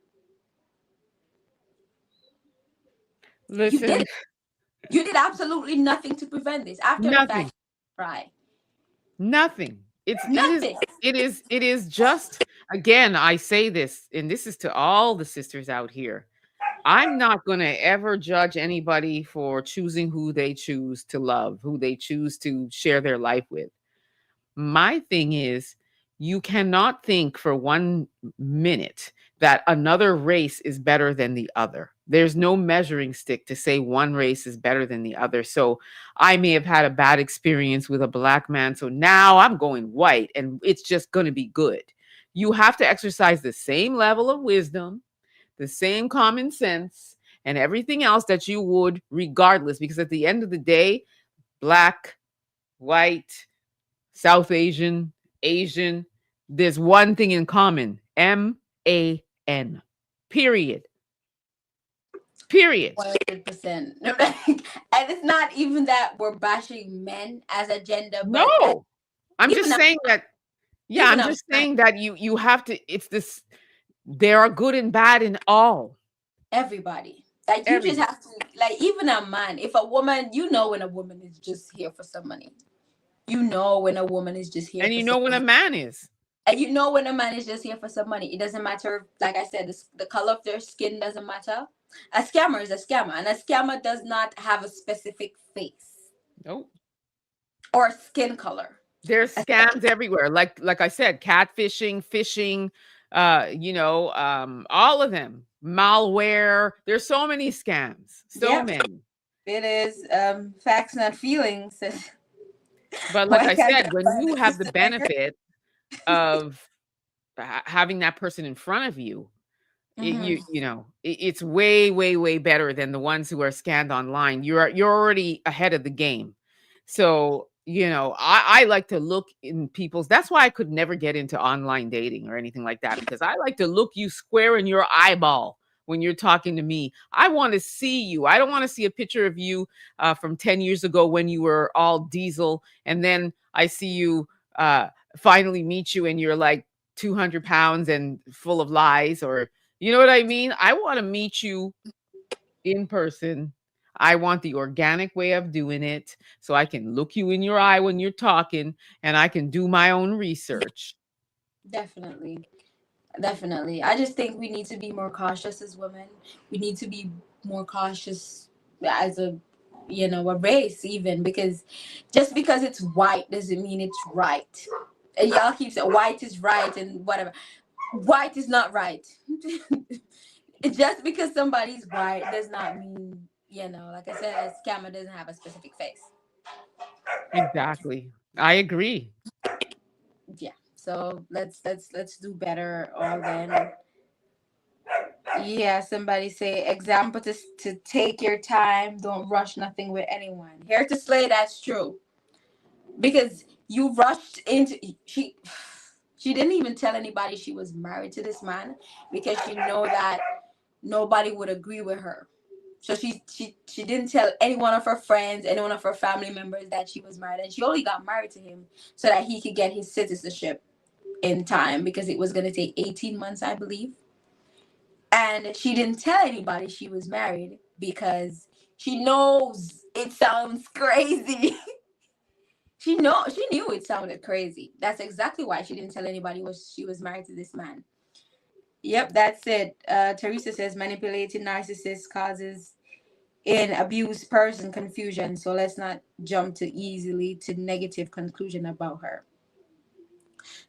You Listen, did. You did absolutely nothing to prevent this. After the nothing. fact, right? Nothing. Nothing. It is just again, I say this, and this is to all the sisters out here. I'm not going to ever judge anybody for choosing who they choose to love, who they choose to share their life with. My thing is, you cannot think for 1 minute that another race is better than the other. There's no measuring stick to say one race is better than the other. So I may have had a bad experience with a black man. So now I'm going white and it's just going to be good. You have to exercise the same level of wisdom, the same common sense, and everything else that you would regardless. Because at the end of the day, black, white, South Asian, Asian, there's one thing in common. MAN. Period. Period. 100%. And it's not even that we're bashing men as a gender, but No. I'm even just a saying that yeah, even I'm a just man, saying that you have to it's this there are good and bad in all. everybody. Like you just Everybody. have to, like, even a man. If a woman, when a woman is just here for some money. You know when a woman is just here And for you some know when a money. man is. And you know when a man is just here for some money. It doesn't matter. Like I said, the color of their skin doesn't matter. A scammer is a scammer, and a scammer does not have a specific face Nope. or skin color. There's A scams everywhere. Like I said, catfishing, phishing, all of them. Malware. There's so many scams. So Yep, many. it is facts, not feelings. But like Why I can't said, I when find you a have the sister like her? benefit of having that person in front of you, Hmm. it's way, way, way better than the ones who are scanned online. You're already ahead of the game. So, I like to look in people's that's why I could never get into online dating or anything like that, because I like to look you square in your eyeball when you're talking to me. I want to see you. I don't want to see a picture of you from 10 years ago when you were all diesel. And then I see you finally meet you and you're like 200 pounds and full of lies, or you know what I mean? I want to meet you in person. I want the organic way of doing it so I can look you in your eye when you're talking and I can do my own research. Definitely. Definitely. I just think we need to be more cautious as women. We need to be more cautious as a race, even, because just because it's white doesn't mean it's right. And y'all keep saying white is right and whatever. White is not right. Just because somebody's white does not mean, like I said, a scammer doesn't have a specific face. Exactly. I agree. Yeah. So let's do better all then. Yeah, somebody say example to take your time, don't rush nothing with anyone. Here to slay, that's true. Because you rushed into she She didn't even tell anybody she was married to this man because she know that nobody would agree with her. So she didn't tell any one of her friends, any one of her family members that she was married, and she only got married to him so that he could get his citizenship in time because it was going to take 18 months, I believe. And she didn't tell anybody she was married because she knows it sounds crazy. She knew it sounded crazy. That's exactly why she didn't tell anybody she was married to this man. Yep, that's it. Teresa says manipulating narcissist causes in abused person confusion. So let's not jump too easily to negative conclusion about her.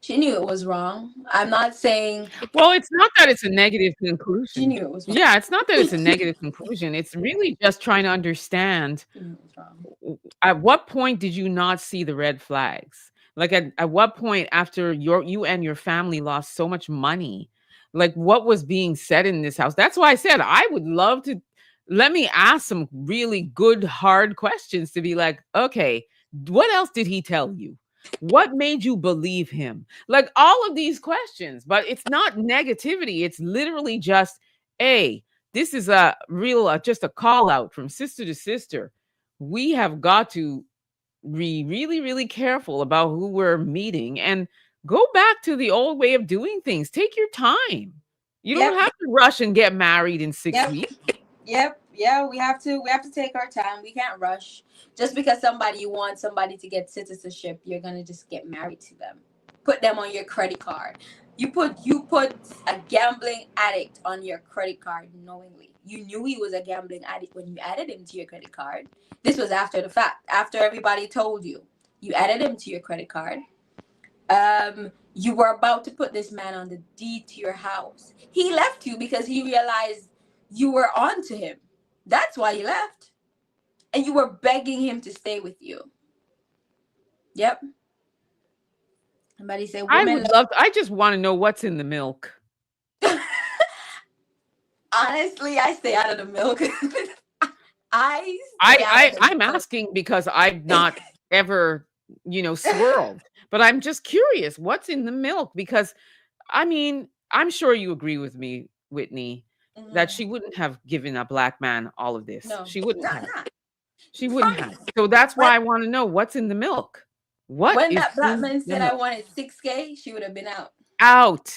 She knew it was wrong. I'm not saying Well, it's not that it's a negative she conclusion. knew it was wrong. Yeah, it's not that it's a negative conclusion. It's really just trying to understand She knew it was wrong. at what point did you not see the red flags? Like at what point after you and your family lost so much money? Like what was being said in this house? That's why I said I would love to let me ask some really good hard questions to be like, okay, what else did he tell you? What made you believe him? Like all of these questions, but it's not negativity. It's literally just, a this is a real just a call out from sister to sister. We have got to be really, really careful about who we're meeting and go back to the old way of doing things. Take your time. You don't Yep. have to rush and get married in 6 Yep. weeks. Yep. Yeah, we have to take our time. We can't rush. Just because you want somebody to get citizenship, you're gonna just get married to them. Put them on your credit card. You put a gambling addict on your credit card knowingly. You knew he was a gambling addict when you added him to your credit card. This was after the fact. After everybody told you. You added him to your credit card. You were about to put this man on the deed to your house. He left you because he realized you were on to him. That's why he left. And you were begging him to stay with you. Yep. Somebody say I just want to know what's in the milk. Honestly, I stay out of the milk. I'm asking because I've not ever, swirled. But I'm just curious, what's in the milk? Because I mean, I'm sure you agree with me, Whitney, that she wouldn't have given a black man all of this. No, She wouldn't have. not. She wouldn't have. So that's why I want to know what's in the milk. When that black in man the said I milk? wanted 6K, she would have been out. Out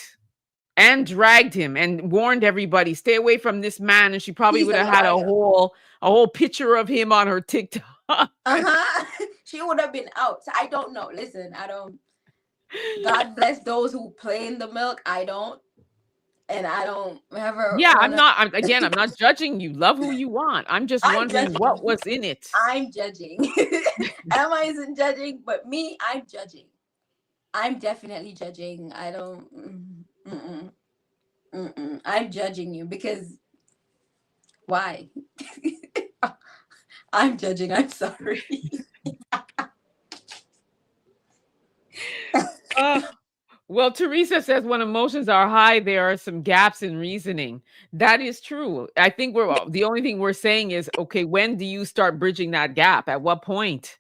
and dragged him and warned everybody, stay away from this man. And she probably He's would a have had a liar. whole picture of him on her TikTok. She would have been out. So I don't know. Listen, I don't. God bless those who play in the milk. I don't. And I don't ever. Yeah, I'm not judging you. Love who you want. I'm just wondering judging. what was in it. I'm judging. Emma isn't judging, but me, I'm judging. I'm definitely judging. I don't. I'm judging you because why? I'm judging. I'm sorry. Well, Teresa says when emotions are high, there are some gaps in reasoning. That is true. I think the only thing we're saying is, okay, when do you start bridging that gap? At what point?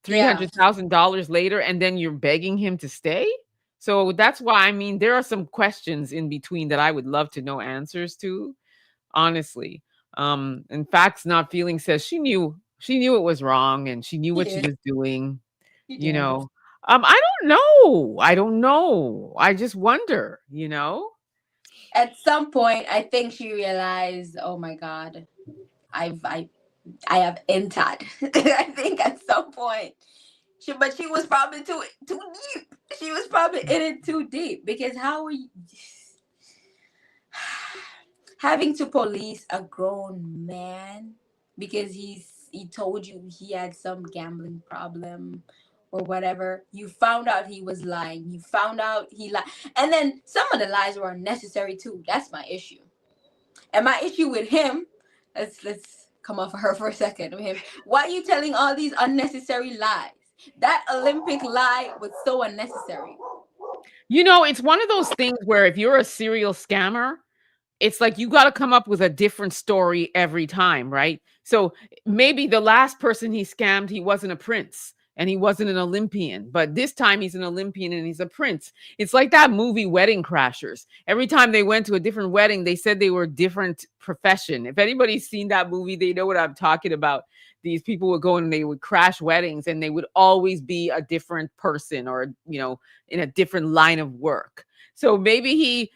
$300,000 later, and then you're begging him to stay? So that's why, there are some questions in between that I would love to know answers to, honestly. And Facts Not Feeling says she knew it was wrong and she knew what she was doing. I don't know. I just wonder, At some point, I think she realized, oh my God, I have entered. I think at some point, but she was probably too deep. She was probably in it too deep because how are you having to police a grown man because he told you he had some gambling problem or whatever. You found out he was lying. You found out he lied. And then some of the lies were unnecessary too. That's my issue. And my issue with him, let's come off of her for a second with him. Why are you telling all these unnecessary lies? That Olympic lie was so unnecessary. It's one of those things where if you're a serial scammer, it's like you got to come up with a different story every time, right? So maybe the last person he scammed, he wasn't a prince. and he wasn't an Olympian. But this time he's an Olympian and he's a prince. It's like that movie Wedding Crashers. Every time they went to a different wedding, they said they were a different profession. If anybody's seen that movie, they know what I'm talking about. These people would go and they would crash weddings and they would always be a different person, or, in a different line of work. So maybe he's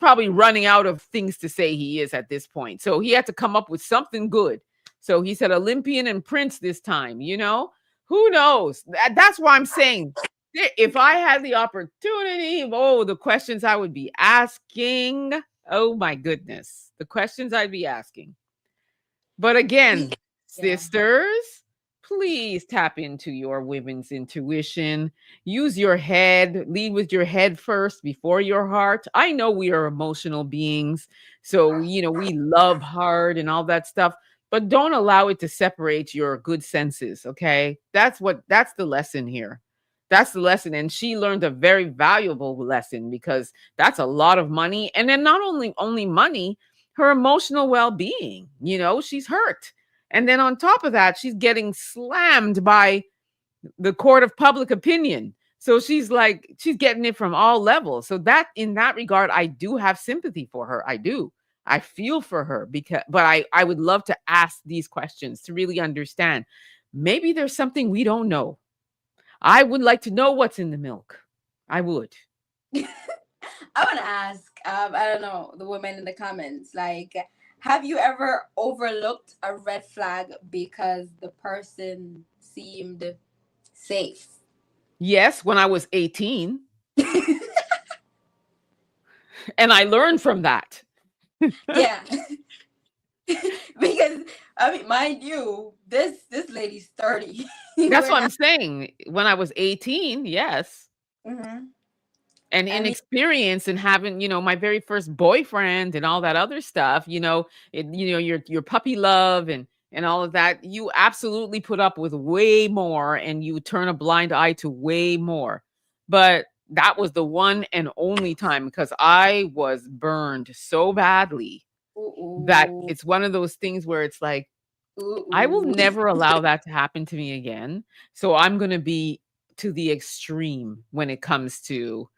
probably running out of things to say he is at this point. So he had to come up with something good. So he said Olympian and prince this time, who knows? That's why I'm saying, if I had the opportunity, the questions I would be asking. Oh my goodness, the questions I'd be asking. But again, sisters, please tap into your women's intuition. Use your head. Lead with your head first before your heart. I know we are emotional beings, so we love hard and all that stuff, but don't allow it to separate your good senses, okay? That's the lesson here. That's the lesson. And she learned a very valuable lesson, because that's a lot of money. And then not only money, her emotional well-being, she's hurt. And then on top of that, she's getting slammed by the court of public opinion. So she's getting it from all levels. So that, in that regard, I do have sympathy for her. I do. I feel for her, but I would love to ask these questions to really understand. Maybe there's something we don't know. I would like to know what's in the milk. I would. I want to ask, I don't know, the women in the comments, have you ever overlooked a red flag because the person seemed safe? Yes, when I was 18. And I learned from that. Yeah. Because, mind you, this lady's 30. That's what I'm saying. When I was 18, yes. Mm-hmm. And inexperience and having, my very first boyfriend and all that other stuff, your puppy love and all of that, you absolutely put up with way more and you turn a blind eye to way more. But that was the one and only time, because I was burned so badly that it's one of those things where it's like, I will never allow that to happen to me again. So I'm going to be to the extreme when it comes to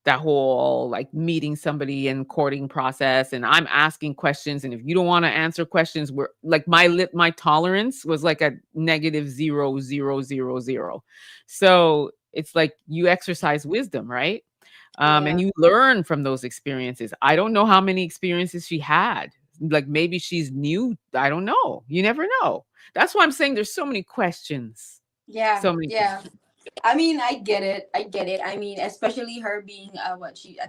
that whole meeting somebody and courting process. And I'm asking questions. And if you don't want to answer questions, we're my tolerance was like a -0.0000. So it's like you exercise wisdom, right? And you learn from those experiences. I don't know how many experiences she had. Maybe she's new. I don't know. You never know. That's why I'm saying there's so many questions. Yeah. So many questions. I get it. Especially her being I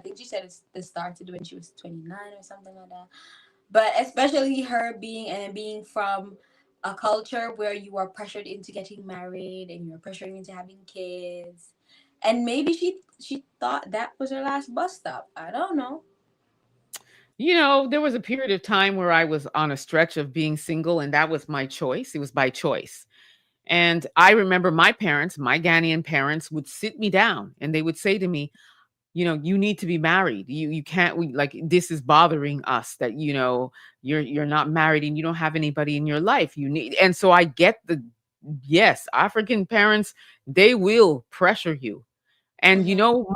think she said it started when she was 29 or something like that. But especially her being from a culture where you are pressured into getting married and you're pressured into having kids. And maybe she thought that was her last bus stop. I don't know. There was a period of time where I was on a stretch of being single, and that was my choice. It was by choice. And I remember my parents, my Ghanaian parents, would sit me down and they would say to me, you need to be married. You can't, this is bothering us that, you're not married and you don't have anybody in your life. You need, and so I get yes, African parents, they will pressure you. And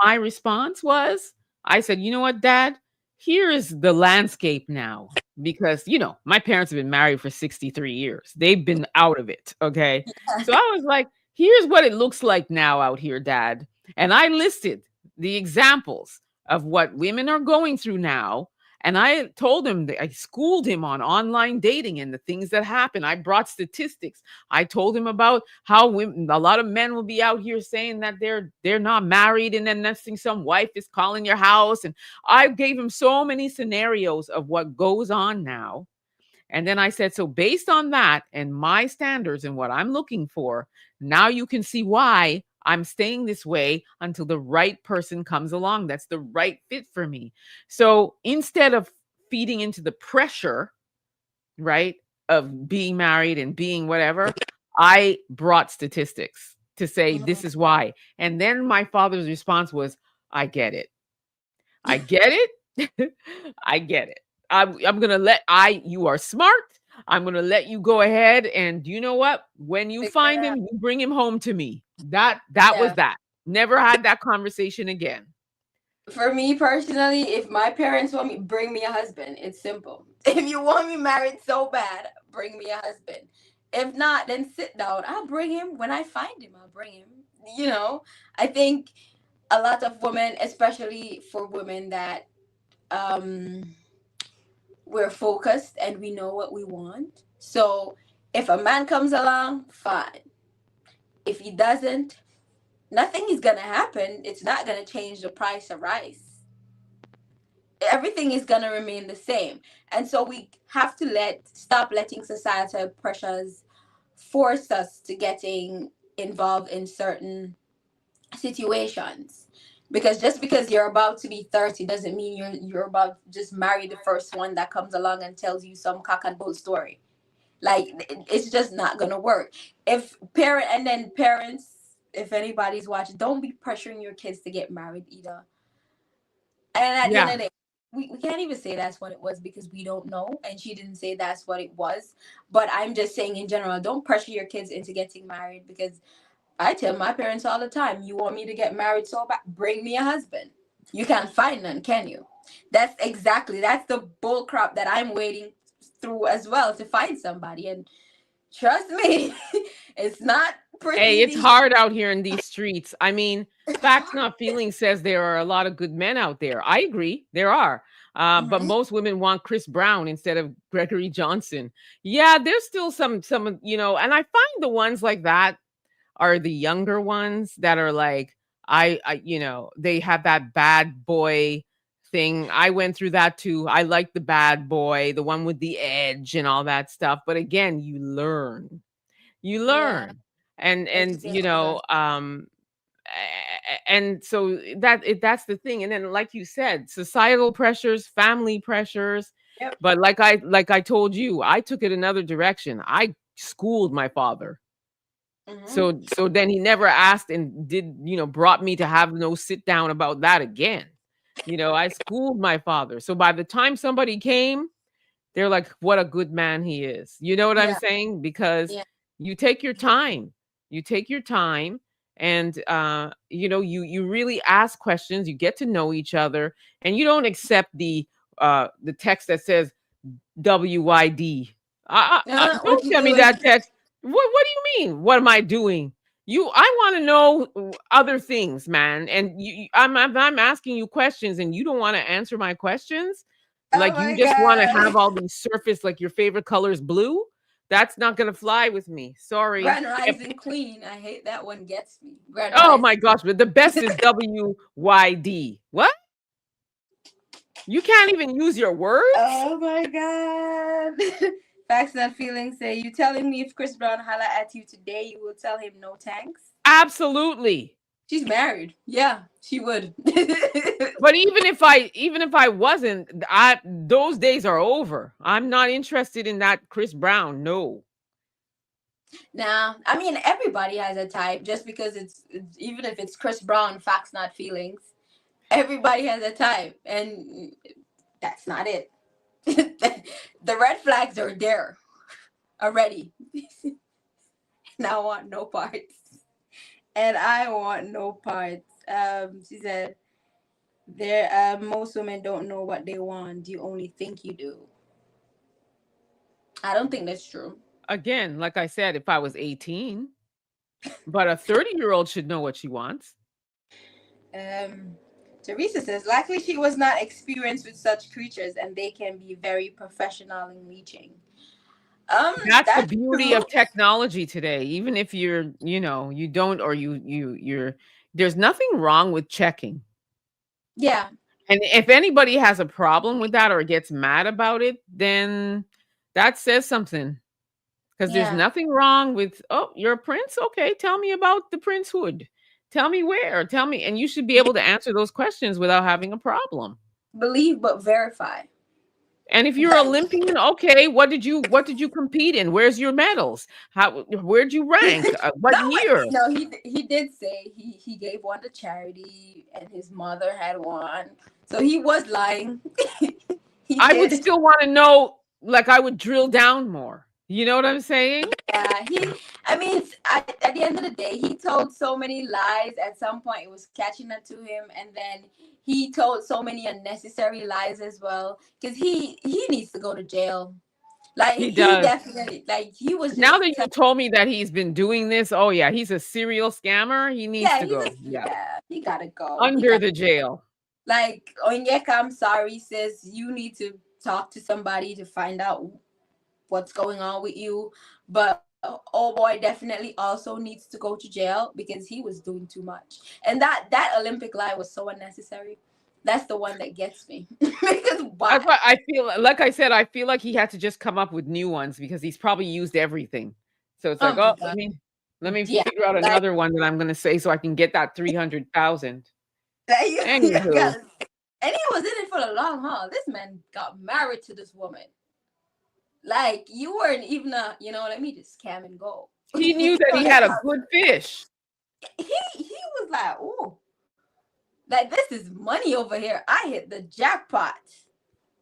my response was, I said, you know what, Dad, here is the landscape now. Because, my parents have been married for 63 years. They've been out of it. Okay. So I was like, here's what it looks like now out here, Dad. And I listed the examples of what women are going through now. And I told him that I schooled him on online dating and the things that happen. I brought statistics. I told him about how a lot of men will be out here saying that they're not married, and then next thing some wife is calling your house. And I gave him so many scenarios of what goes on now. And then I said, so based on that and my standards and what I'm looking for, now you can see why I'm staying this way until the right person comes along that's the right fit for me. So instead of feeding into the pressure, right, of being married and being whatever, I brought statistics to say this is why. And then my father's response was, I get it. I get it. I get it. I'm going to you are smart. I'm going to let you go ahead. And you know what? When you Figure find it him, out. you bring him home to me. That was Yeah. that. Never had that conversation again. For me personally, if my parents want me, bring me a husband. It's simple. If you want me married so bad, bring me a husband. If not, then sit down. I'll bring him when I find him. I'll bring him. You know, I think a lot of women, especially for women that um we're focused and we know what we want. So if a man comes along, fine. If he doesn't, nothing is gonna happen. It's not gonna change the price of rice. Everything is gonna remain the same. And so we have to stop letting societal pressures force us to getting involved in certain situations. Because just because you're about to be 30 doesn't mean you're about to just marry the first one that comes along and tells you some cock and bull story. Like it's just not gonna work. If parents, if anybody's watching, don't be pressuring your kids to get married either. And at the end Yeah. of the day, we can't even say that's what it was because we don't know. And she didn't say that's what it was. But I'm just saying in general, don't pressure your kids into getting married because I tell my parents all the time, you want me to get married so bad, bring me a husband. You can't find none, can you? That's the bull crap that I'm wading through as well to find somebody. And trust me, it's not Hey, pretty it's these. hard out here in these streets. I mean, Facts Not Feeling says there are a lot of good men out there. I agree, there are. But Mhm. most women want Chris Brown instead of Gregory Johnson. Yeah, there's still some, and I find the ones like that are the younger ones that are like, they have that bad boy thing. I went through that too. I like the bad boy, the one with the edge and all that stuff. But again, you Yeah, learn and experience. and so that's the thing. And then like you said, societal pressures, family pressures. Yep. But like I told you, I took it another direction. I schooled my father. Hmm. So then he never asked and brought me to have no sit down about that again. I schooled my father. So by the time somebody came, they're like, what a good man he is. You know what I'm Yeah, saying? Because yeah, you take your time. You take your time and you really ask questions, you get to know each other, and you don't accept the text that says WYD. what Don't you tell me doing? that text. What do you mean? What am I doing? I want to know other things, man. And I'm asking you questions, and you don't want to answer my questions. Oh Like you my just want to god. have all these surface, like your favorite color is blue. That's not gonna fly with me. Sorry. Grand Rising Queen. I hate that one gets me. Grand Oh my Rising. gosh, but the best is WYD. What? You can't even use your words? Oh my god. Facts and feelings say, you telling me if Chris Brown holla at you today, you will tell him no thanks? Absolutely. She's married. Yeah, she would. But even if I wasn't, I those days are over. I'm not interested in that Chris Brown. No. Nah, I mean everybody has a type. Just because even if it's Chris Brown, facts not feelings. Everybody has a type, and that's not it. The red flags are there already. And I want no parts. And I want no parts. She said, "There, most women don't know what they want. You only think you do." I don't think that's true. Again, like I said, if I was 18, but a 30-year-old should know what she wants. Um, Teresa says, "Likely she was not experienced with such creatures, and they can be very professional in leeching." That's the That's beauty true. of technology today. Even if you don't, or you're there's nothing wrong with checking. Yeah, And if anybody has a problem with that or gets mad about it, then that says something. Because there's yeah. nothing wrong with, oh, you're a prince? Okay, tell me about the princehood. Tell me where. Tell me. And you should be able to answer those questions without having a problem. Believe but verify. And if you're Like, Olympian, okay, what did you compete in? Where's your medals? Where'd you rank? What no, year? no, he did say he gave one to charity, and his mother had one, so he was lying. He I would did. still want to know. like I would drill down more. You know what I'm saying? Yeah, I mean, at the end of the day, he told so many lies. At some point, it was catching up to him, and then he told so many unnecessary lies as well. Because he needs to go to jail. Like He he does. definitely, like he was Now just that you told me that he's been doing this, oh yeah, he's a serial scammer. He needs yeah, to go. Yeah. yeah, he gotta go. He Under got the jail. like Onyeka, I'm sorry, sis. You need to talk to somebody to find out what's going on with you. But oh boy definitely also needs to go to jail because he was doing too much. And that Olympic lie was so unnecessary. That's the one that gets me. Because That's why? why I feel like I said, I feel like he had to just come up with new ones because he's probably used everything. So it's Oh like, my oh, god. let me Yeah. figure out Like, another one that I'm gonna say so I can get that 300,000. you Anywho, gotta, and he was in it for the long haul. This man got married to this woman. Like you weren't even let me just scam and go. he knew that he had a good fish. He was like, oh, like this is money over here. I hit the jackpot.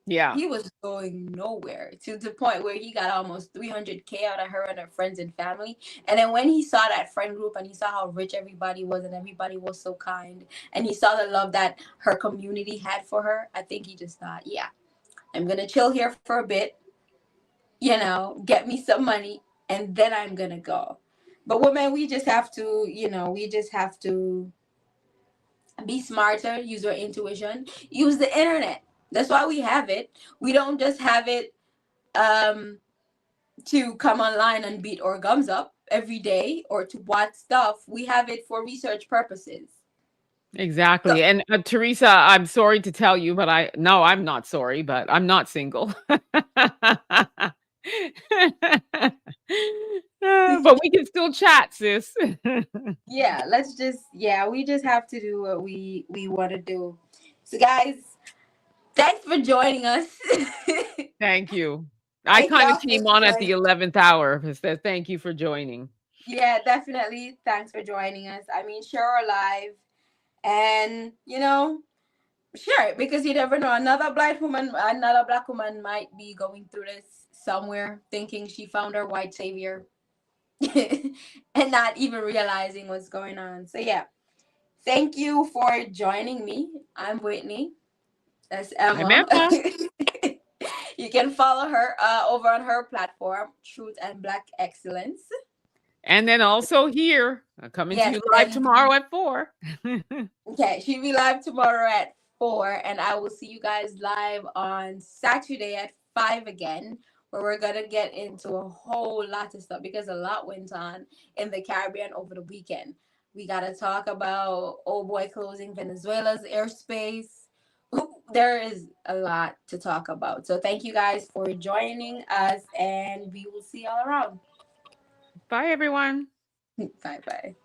Yeah. He was going nowhere to the point where he got almost 300K out of her and her friends and family. And then when he saw that friend group and he saw how rich everybody was and everybody was so kind and he saw the love that her community had for her, I think he just thought, yeah, I'm going to chill here for a bit, get me some money, and then I'm going to go. But women, we just have to, we just have to be smarter, use our intuition, use the internet. That's why we have it. We don't just have it um to come online and beat our gums up every day or to watch stuff. We have it for research purposes. So Exactly. And Teresa, I'm sorry to tell you, but no, I'm not sorry, but I'm not single. But we can still chat, sis. yeah, we just have to do what we want to do. So guys, thanks for joining us. Thank you. I Thank kind of y'all for came on at the joining. 11th hour. Said thank you for joining. Yeah, definitely. Thanks for joining us. I mean, share our live and sure, because you never know. Another black woman might be going through this somewhere, thinking she found her white savior, and not even realizing what's going on. So yeah, thank you for joining me. I'm Whitney. That's I'm Emma. Emma. You can follow her over on her platform, Truth and Black Excellence. And then also here, coming to Yes, you live and tomorrow at 4. okay, she'll be live tomorrow at 4, and I will see you guys live on Saturday at 5 again, where we're gonna get into a whole lot of stuff because a lot went on in the Caribbean over the weekend. We gotta talk about old boy closing Venezuela's airspace. There is a lot to talk about. So thank you guys for joining us, and we will see y'all around. Bye, everyone. Bye bye.